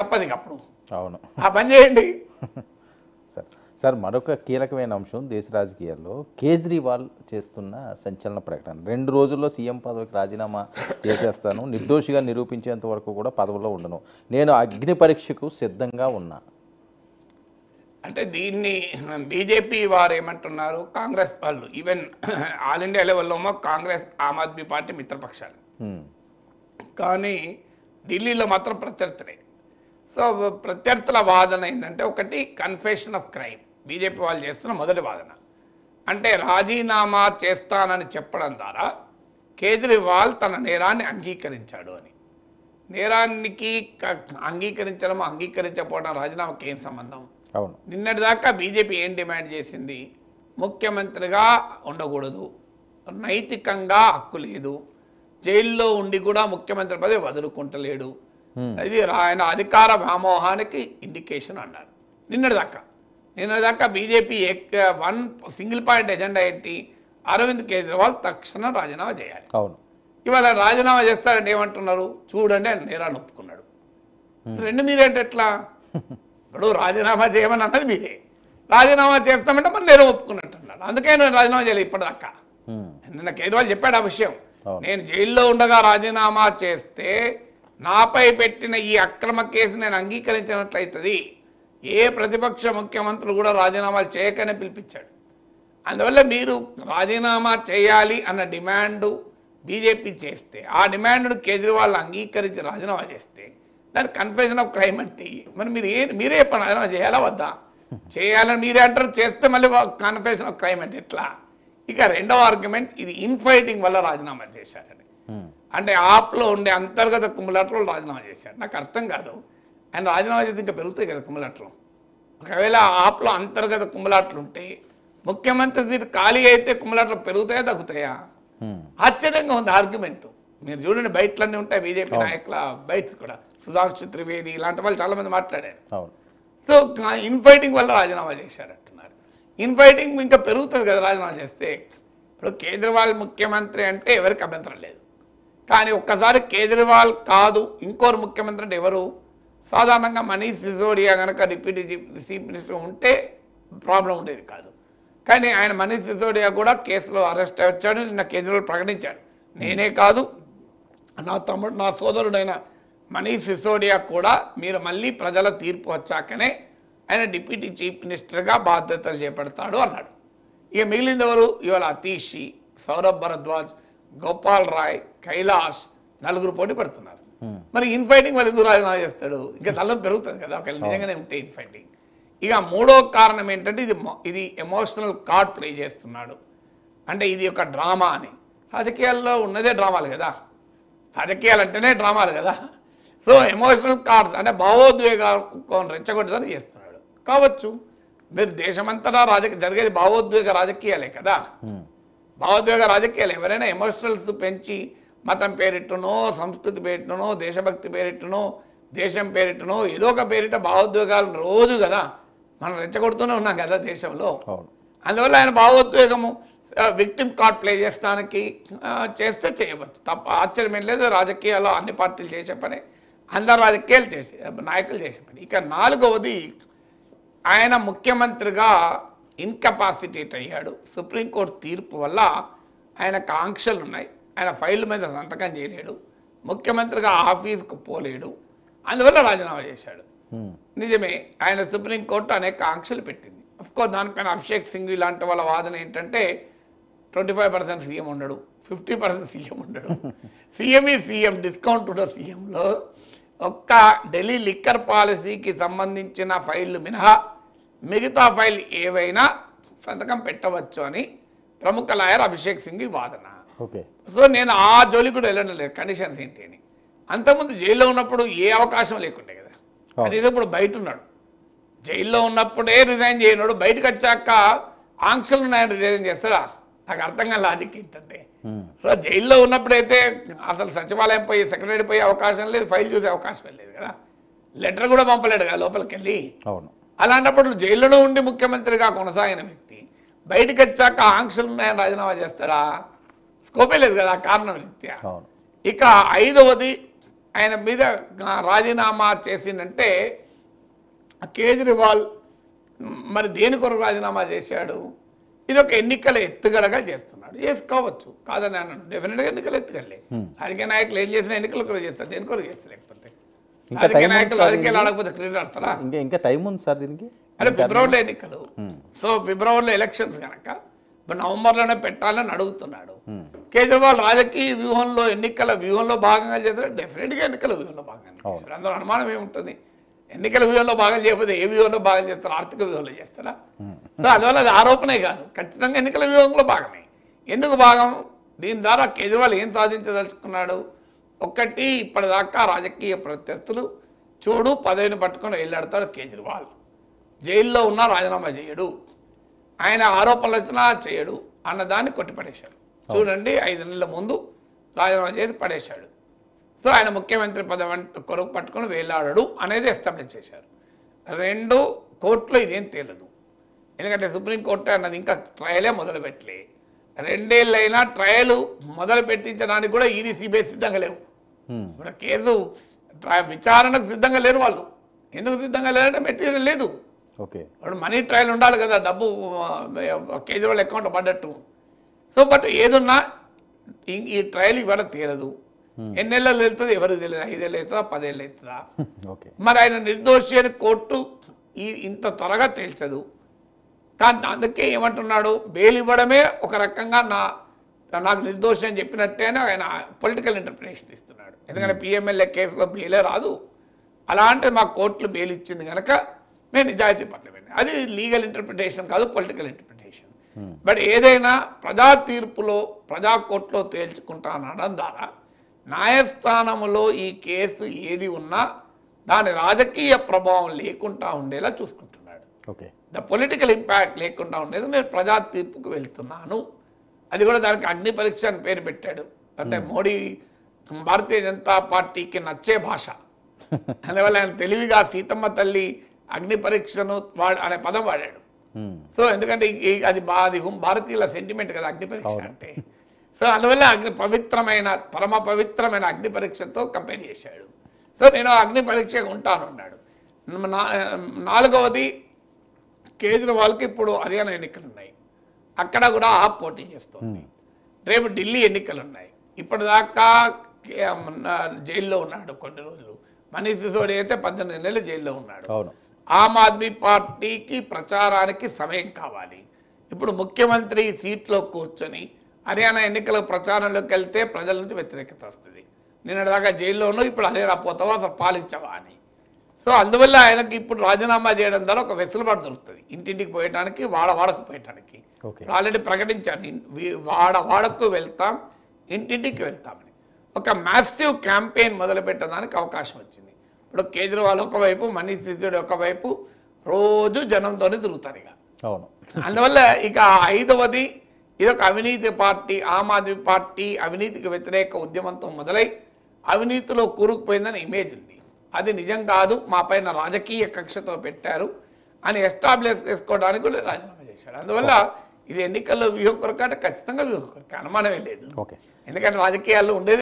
తప్పదు ఇక అప్పుడు. అవును. ఆ పని చేయండి. సార్ సార్ మరొక కీలకమైన అంశం దేశ రాజకీయాల్లో కేజ్రీవాల్ చేస్తున్న సంచలన ప్రకటన. 2 రోజుల్లో సీఎం పదవికి రాజీనామా చేసేస్తాను, నిర్దోషిగా నిరూపించేంత వరకు కూడా పదవిలో ఉండను, నేను అగ్ని పరీక్షకు సిద్ధంగా ఉన్నా. అంటే దీన్ని బీజేపీ వారు ఏమంటున్నారు, కాంగ్రెస్ వాళ్ళు ఈవెన్ ఆల్ ఇండియా లెవెల్లో కాంగ్రెస్ ఆమ్ ఆద్మీ పార్టీ మిత్రపక్షాలు, కానీ ఢిల్లీలో మాత్రం ప్రత్యర్థులే. సో ప్రత్యర్థుల వాదన ఏంటంటే, ఒకటి కన్ఫెషన్ ఆఫ్ క్రైమ్ బీజేపీ వాళ్ళు చేస్తున్న మొదటి వాదన. అంటే రాజీనామా చేస్తానని చెప్పడం ద్వారా కేజ్రీవాల్ తన నేరాన్ని అంగీకరించాడు అని. నేరానికి అంగీకరించడం అంగీకరించకపోవడం రాజీనామాకి ఏం సంబంధం? అవును. నిన్నటిదాకా బీజేపీ ఏం డిమాండ్ చేసింది? ముఖ్యమంత్రిగా ఉండకూడదు, నైతికంగా హక్కు లేదు, జైల్లో ఉండి కూడా ముఖ్యమంత్రి పదవి వదులుకుంటలేడు, ఇది ఆయన అధికార వ్యామోహానికి ఇండికేషన్ అన్నారు. నిన్నటిదాకా BJP one single point agenda ఏంటి? అరవింద్ కేజ్రీవాల్ తక్షణం రాజీనామా చేయాలి. అవును. ఇవాళ రాజీనామా చేస్తారంటే ఏమంటున్నారు? చూడండి ఆయన నేరాన్ని ఒప్పుకున్నాడు. రెండు మీరేంటి ఎట్లా? ఇప్పుడు రాజీనామా చేయమని అన్నది మీరే, రాజీనామా చేస్తామంటే మరి నేరం ఒప్పుకున్నట్టు అన్నారు. అందుకే నేను రాజీనామా చేయలేదు ఇప్పటిదాకా. నిన్న కేజ్రీవాల్ చెప్పాడు ఆ విషయం. నేను జైల్లో ఉండగా రాజీనామా చేస్తే నాపై పెట్టిన ఈ అక్రమ కేసు నేను అంగీకరించినట్లయితుంది. ఏ ప్రతిపక్ష ముఖ్యమంత్రులు కూడా రాజీనామాలు చేయకనే పిలిపించాడు. అందువల్ల మీరు రాజీనామా చేయాలి అన్న డిమాండు బీజేపీ చేస్తే, ఆ డిమాండ్ను కేజ్రీవాల్ అంగీకరించి రాజీనామా చేస్తే దాని కన్ఫెషన్ ఆఫ్ క్రైమ్ అంటే మరి మీరే చెప్పండి, రాజీనామా చేయాలా వద్దా? చేయాలని మీరే అంటారు, చేస్తే మళ్ళీ కన్ఫెషన్ ఆఫ్ క్రైమ్ అంటే ఎట్లా? ఇక రెండవ ఆర్గ్యుమెంట్, ఇది ఇన్ఫైటింగ్ వల్ల రాజీనామా చేశారని. అంటే ఆప్లో ఉండే అంతర్గత కుమ్ములాటలు రాజీనామా చేశారు. నాకు అర్థం కాదు, ఆయన రాజీనామా చేస్తే ఇంకా పెరుగుతాయి కదా కుమ్ములాటలు. ఒకవేళ ఆప్లో అంతర్గత కుమ్ములాటలు ఉంటే ముఖ్యమంత్రి సీట్ ఖాళీ అయితే కుమ్ములాటలు పెరుగుతాయా తగ్గుతాయా? ఆశ్చర్యంగా ఉంది ఆర్గ్యుమెంట్. మీరు చూడండి, బయటలన్నీ ఉంటాయి బీజేపీ నాయకుల బయట కూడా, సుధాంశు త్రివేది ఇలాంటి వాళ్ళు చాలామంది మాట్లాడారు. సో ఇన్ఫైటింగ్ వల్ల రాజీనామా చేశారంటున్నారు. ఇన్ఫైటింగ్ ఇంకా పెరుగుతుంది కదా రాజీనామా చేస్తే. ఇప్పుడు కేజ్రీవాల్ ముఖ్యమంత్రి అంటే ఎవరికి అభ్యంతరం లేదు, కానీ ఒక్కసారి కేజ్రీవాల్ కాదు ఇంకోరు ముఖ్యమంత్రి అంటే ఎవరు? సాధారణంగా మనీష్ సిసోడియా కనుక డిప్యూటీ చీఫ్ మినిస్టర్ ఉంటే ప్రాబ్లం ఉండేది కాదు. కానీ ఆయన మనీష్ సిసోడియా కూడా కేసులో అరెస్ట్ వచ్చాడు. నిన్న కేజ్రీవాల్ ప్రకటించాడు, నేనే కాదు నా సోదరుడైన మనీష్ సిసోడియా కూడా మీరు మళ్ళీ ప్రజల తీర్పు వచ్చాకనే ఆయన డిప్యూటీ చీఫ్ మినిస్టర్గా బాధ్యతలు చేపడతాడు అన్నాడు. ఇక మిగిలింది ఎవరు? ఇవాళ అతీషి, సౌరభ్ భరద్వాజ్, గోపాల్ రాయ్, కైలాష్ నలుగురు పోటీ పడుతున్నారు. మరి ఇన్ఫైటింగ్ వాళ్ళు ఎందుకు రాజీనామా చేస్తాడు? ఇంకా తల్లం పెరుగుతుంది కదా ఒకవేళ నిజంగానే ఉంటే ఇన్ఫైటింగ్. ఇక మూడో కారణం ఏంటంటే ఇది ఎమోషనల్ కార్డ్ ప్లే చేస్తున్నాడు. అంటే ఇది ఒక డ్రామా అని. రాజకీయాల్లో ఉన్నదే డ్రామాలు కదా, రాజకీయాలు అంటేనే డ్రామాలు కదా. సో ఎమోషనల్ కార్డ్స్ అంటే భావోద్వేగాలను రెచ్చగొట్టడానికి చేస్తున్నాడు కావచ్చు. మీరు దేశమంతటా జరిగేది భావోద్వేగ రాజకీయాలే కదా. భావోద్వేగ రాజకీయాలు ఎవరైనా ఎమోషనల్స్ పెంచి మతం పేరిట్టునో, సంస్కృతి పేరిట్టునో, దేశభక్తి పేరిట్టునో, దేశం పేరిట్టునో ఏదో ఒక పేరిట భావోద్వేగాలు రోజు కదా మనం రెచ్చగొడుతూనే ఉన్నాం కదా దేశంలో. అందువల్ల ఆయన భావోద్వేగము విక్టిమ్ కార్డ్ ప్లే చేస్తానికి చేస్తే చేయవచ్చు, తప్ప ఆశ్చర్యం ఏం లేదు. రాజకీయాల్లో అన్ని పార్టీలు చేసే పని, అందరు రాజకీయాలు చేసే నాయకులు చేసే పని. ఇక నాలుగవది, ఆయన ముఖ్యమంత్రిగా ఇన్కెపాసిటేట్ అయ్యాడు. సుప్రీంకోర్టు తీర్పు వల్ల ఆయనకు ఆంక్షలు ఉన్నాయి, ఆయన ఫైల్ మీద సంతకం చేయలేడు, ముఖ్యమంత్రిగా ఆఫీస్కు పోలేడు, అందువల్ల రాజీనామా చేశాడు. నిజమే, ఆయన సుప్రీంకోర్టు అనేక ఆంక్షలు పెట్టింది. అఫ్కోర్స్ దానిపైన అభిషేక్ సింఘ్వి లాంటి వాళ్ళ వాదన ఏంటంటే 25% సీఎం ఉండడు, 50% సీఎం ఉండడు, సీఎం డిస్కౌంట్ ఉండదు. సీఎంలో ఒక్క ఢిల్లీ లిక్కర్ పాలసీకి సంబంధించిన ఫైళ్ళు మినహా మిగతా ఫైల్ ఏవైనా సంతకం పెట్టవచ్చు అని ప్రముఖ లాయర్ అభిషేక్ సింఘ్వి వాదన. సో నేను ఆ జోలి కూడా వెళ్ళడం లేదు, కండిషన్స్ ఏంటి అని. అంతకుముందు జైల్లో ఉన్నప్పుడు ఏ అవకాశం లేకుండే కదా, అది ఇప్పుడు బయట ఉన్నాడు. జైల్లో ఉన్నప్పుడే రిజైన్ చేయనాడు, బయటకు వచ్చాక ఆంక్షలు ఉన్నాయని రిజైన్ చేస్తారా? నాకు అర్థం కాని లాజిక్ ఏంటంటే, సో జైల్లో ఉన్నప్పుడైతే అసలు సచివాలయం పోయి సెక్రటరీ పోయే అవకాశం లేదు, ఫైల్ చూసే అవకాశం లేదు కదా, లెటర్ కూడా పంపలేడు కదా లోపలికి వెళ్ళి. అలాంటప్పుడు జైల్లోనే ఉండి ముఖ్యమంత్రిగా కొనసాగిన వ్యక్తి బయటకు వచ్చాక ఆంక్షలు ఉన్నాయని రాజీనామా చేస్తారా? స్కోపే లేదు కదా కారణం రీత్యా. ఇక ఐదవది, ఆయన మీద రాజీనామా చేసిందంటే కేజ్రీవాల్ మరి దేని కొరకు రాజీనామా చేశాడు? ఇది ఒక ఎన్నికల ఎత్తుగడగా చేస్తున్నాడు. చేసుకోవచ్చు, కాదని అన్నాడు. డెఫినెట్గా ఎన్నికల ఎత్తుగడలే. రాజకీయ నాయకులు ఏం చేసినా ఎన్నికలు కూడా చేస్తారు, దేని కొరకు చేస్తారు. లేకపోతే రాజకీయ నాయకులు రాజకీయాలు ఆడకపోతే క్రికెట్ ఆడతారా? ఇంకా టైం ఉంది సార్ దీనికి. అంటే ఫిబ్రవరిలో ఎన్నికలు, సో ఫిబ్రవరిలో ఎలక్షన్స్ కనుక ఇప్పుడు నవంబర్లోనే పెట్టాలని అడుగుతున్నాడు. కేజ్రీవాల్ రాజకీయ వ్యూహంలో ఎన్నికల వ్యూహంలో భాగంగా చేస్తారు, డెఫినెట్గా ఎన్నికల వ్యూహంలో భాగంగా చేస్తారు. అందులో అనుమానం ఏముంటుంది? ఎన్నికల వ్యూహంలో భాగం చేయకపోతే ఏ వ్యూహంలో భాగం చేస్తారు? ఆర్థిక వ్యూహంలో చేస్తారా? సో అందువల్ల అది ఆరోపణే కాదు, ఖచ్చితంగా ఎన్నికల వ్యూహంలో భాగమే. ఎందుకు భాగం? దీని ద్వారా కేజ్రీవాల్ ఏం సాధించదలుచుకున్నాడు? ఒకటి, ఇప్పటిదాకా రాజకీయ ప్రత్యర్థులు చూడు పదవిని పట్టుకొని వెళ్ళాడతాడు కేజ్రీవాల్, జైల్లో ఉన్నా రాజీనామా చేయడు, ఆయన ఆరోపణలు వచ్చినా చేయడు అన్నదాన్ని కొట్టిపడేశాడు. చూడండి 5 నెలల ముందు రాజీనామా చేసి పడేశాడు. సో ఆయన ముఖ్యమంత్రి పదవి కొరకు పట్టుకొని వేలాడడు అనేది ఎస్టాబ్లిష్ చేశారు. 2, కోర్టులో ఇదేం తేలదు, ఎందుకంటే సుప్రీంకోర్టు అన్నది ఇంకా ట్రయలే మొదలుపెట్టలే. 2 ఏళ్ళైనా ట్రయల్ మొదలు పెట్టించడానికి కూడా ఈడీ సిబిఐ సిద్ధంగా లేవు. ఇప్పుడు కేసు విచారణకు సిద్ధంగా లేరు వాళ్ళు. ఎందుకు సిద్ధంగా లేదంటే మెటీరియల్ లేదు. ఓకే, ఇప్పుడు మనీ ట్రయల్ ఉండాలి కదా, డబ్బు కేజ్రీవాల్ అకౌంట్ పడ్డట్టు. సో బట్ ఏదున్నా ఈ ట్రయల్ ఇవాళ తీరదు. ఎన్నేళ్ళు వెళ్తుంది ఎవరికి తెలియదు, 5 ఏళ్ళు అవుతుందా 10 ఏళ్ళు అవుతుందా? మరి ఆయన నిర్దోషి అని కోర్టు ఇంత త్వరగా తేల్చదు. కానీ అందుకే ఏమంటున్నాడు, బెయిల్ ఇవ్వడమే ఒక రకంగా నాకు నిర్దోషి అని చెప్పినట్టేనే ఆయన పొలిటికల్ ఇంటర్ప్రిటేషన్ ఇస్తున్నాడు. ఎందుకంటే పిఎంఎల్ఏ కేసులో బెయిలే రాదు, అలాంటి మా కోర్టులు బెయిల్ ఇచ్చింది కనుక మేము నిజాయితీ పట్లమే. అది లీగల్ ఇంటర్ప్రిటేషన్ కాదు, పొలిటికల్ ఇంటర్ప్రిటేషన్. బట్ ఏదైనా ప్రజా తీర్పులో ప్రజా కోర్టులో తేల్చుకుంటానడం ద్వారా న్యాయస్థానంలో ఈ కేసు ఏది ఉన్నా దాని రాజకీయ ప్రభావం లేకుండా ఉండేలా చూసుకుంటున్నాడు. ఓకే, ద పొలిటికల్ ఇంపాక్ట్ లేకుండా ఉండేది నేను ప్రజా తీర్పుకు వెళ్తున్నాను. అది కూడా దానికి అగ్ని పరీక్ష అని పేరు పెట్టాడు. అంటే మోడీ భారతీయ జనతా పార్టీకి నచ్చే భాష, అందువల్ల ఆయన తెలివిగా సీతమ్మ తల్లి అగ్ని పరీక్షను అనే పదం వాడాడు. సో ఎందుకంటే అది భారతీయుల సెంటిమెంట్ కదా అగ్ని పరీక్ష అంటే. సో అందువల్ల పరమ పవిత్రమైన అగ్ని పరీక్షతో కంపేర్ చేశాడు. సో నేను అగ్ని పరీక్ష ఉంటాను అన్నాడు. 4వది, కేజ్రీవాల్కి ఇప్పుడు హర్యానా ఎన్నికలు ఉన్నాయి, అక్కడ కూడా ఆప్ పోటీ చేస్తుంది. రేపు ఢిల్లీ ఎన్నికలు ఉన్నాయి. ఇప్పటిదాకా జైల్లో ఉన్నాడు కొన్ని రోజులు. మనీష్ సిసోడియా అయితే 18 నెలలు జైల్లో ఉన్నాడు. ఆమ్ ఆద్మీ పార్టీకి ప్రచారానికి సమయం కావాలి. ఇప్పుడు ముఖ్యమంత్రి సీట్లో కూర్చొని హర్యానా ఎన్నికల ప్రచారంలోకి వెళ్తే ప్రజల నుంచి వ్యతిరేకత వస్తుంది. నిన్నటిదాకా జైల్లో ఉన్నావు, ఇప్పుడు హర్యానా పోతావా, అసలు పాలించవా అని. సో అందువల్ల ఆయనకి ఇప్పుడు రాజీనామా చేయడం ద్వారా ఒక వెసులుబాటు దొరుకుతుంది ఇంటింటికి పోయటానికి, వాడకు పోయటానికి. ఆల్రెడీ ప్రకటించాను, వాడకు వెళ్తాం, ఇంటింటికి వెళ్తామని. ఒక మ్యాసివ్ క్యాంపెయిన్ మొదలు పెట్టడానికి అవకాశం వచ్చింది. ఇప్పుడు కేజ్రీవాల్ ఒకవైపు, మనీష్ సిసోడియా ఒకవైపు, రోజు జనంతోనే తిరుగుతారు ఇక. అందువల్ల ఇక 5వది, ఇదొక అవినీతి పార్టీ. ఆమ్ ఆద్మీ పార్టీ అవినీతికి వ్యతిరేక ఉద్యమంతో మొదలై అవినీతిలో కూరుకుపోయిందని ఇమేజ్ ఉంది. అది నిజం కాదు, మా పైన రాజకీయ కక్షతో పెట్టారు అని ఎస్టాబ్లిష్ చేసుకోవడానికి కూడా రాజీనామా చేశాడు. అందువల్ల ఇది ఎన్నికల్లో వ్యూహం కొరకు అంటే ఖచ్చితంగా వ్యూహం కొరకు, అనుమానమే లేదు. ఎందుకంటే రాజకీయాల్లో ఉండేది